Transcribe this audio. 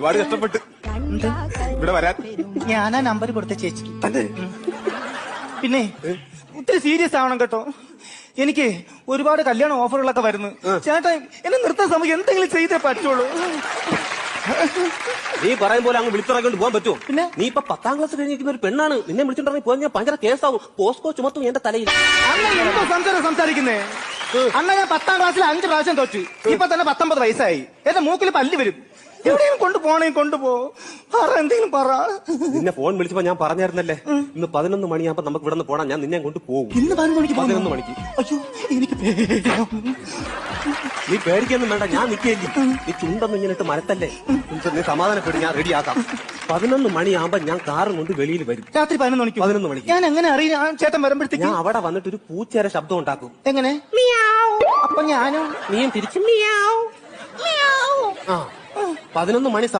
ഒരുപാട് കഷ്ടപ്പെട്ട് ഇവിടെ വരാൻ ഞാനാ നമ്പർ കൊടുത്ത ചേച്ചിക്ക്. പിന്നെ ഒത്തിരി സീരിയസ് ആവണം കേട്ടോ. എനിക്ക് ഒരുപാട് കല്യാണ ഓഫറുകളൊക്കെ വരുന്നു. ചേട്ടാ എന്നെ നിർത്താൻ സമയം എന്തെങ്കിലും ചെയ്തേ പറ്റുള്ളൂ. നീ പറയും പോലെ അങ്ങ് വിളിച്ചിറങ്ങിട്ട് പോകാൻ പറ്റുമോ? പിന്നെ നീ ഇപ്പൊ 10ാം ക്ലാസ് കഴിഞ്ഞിരിക്കുന്ന ഒരു പെണ്ണാണ്. നിന്നെ വിളിച്ചിട്ടുണ്ടെങ്കിൽ പോയി ഞാൻ ഭയങ്കര കേസാവും. പോസ്കോ ചുമത്തും എന്റെ തലയിൽ. അണ്ണ എന്തോ സംസാരിക്കുന്നേ? അണ്ണ ഞാൻ 10ാം ക്ലാസ്സിൽ 5 പ്രാവശ്യം തോറ്റു. ഇപ്പൊ തന്നെ 19 വയസ്സായി. എന്റെ മൂക്കിൽ പല്ല് വരും. എവിടെയും കൊണ്ടുപോണേ കൊണ്ടുപോ. പറ എന്തെങ്കിലും പറ. നിന്നെ ഫോൺ വിളിച്ചപ്പോ ഞാൻ പറഞ്ഞായിരുന്നല്ലേ ഇന്ന് 11 മണിയാകുമ്പോ നമുക്ക് ഇവിടെ നിന്ന് പോണം. ഞാൻ നിന്നെ കൊണ്ട് പോകും. ഇന്ന് 11 മണിക്ക്. അയ്യോ എനിക്ക് നീ പേടിക്കൊന്നും വേണ്ട, ഞാൻ നിൽക്കേണ്ടി. നീ ചുണ്ടൊന്നും ഇങ്ങനെ ഇട്ട് മരത്തല്ലേ. നീ സമാധാനപ്പെട്ട് ഞാൻ റെഡിയാക്കാം. 11 മണിയാകുമ്പോ ഞാൻ കാറും കൊണ്ട് വെളിയിൽ വരും. രാത്രി 11 മണിക്ക്. ഞാൻ എങ്ങനെ അറിയാം ചേട്ടൻ വരുമ്പോഴത്തേക്ക്? ഞാൻ അവിടെ വന്നിട്ട് ഒരു പൂച്ചേരെ ശബ്ദം ഉണ്ടാക്കും. എങ്ങനെ? അപ്പൊ ഞാനും നീയും തിരിച്ചു. 11 മണി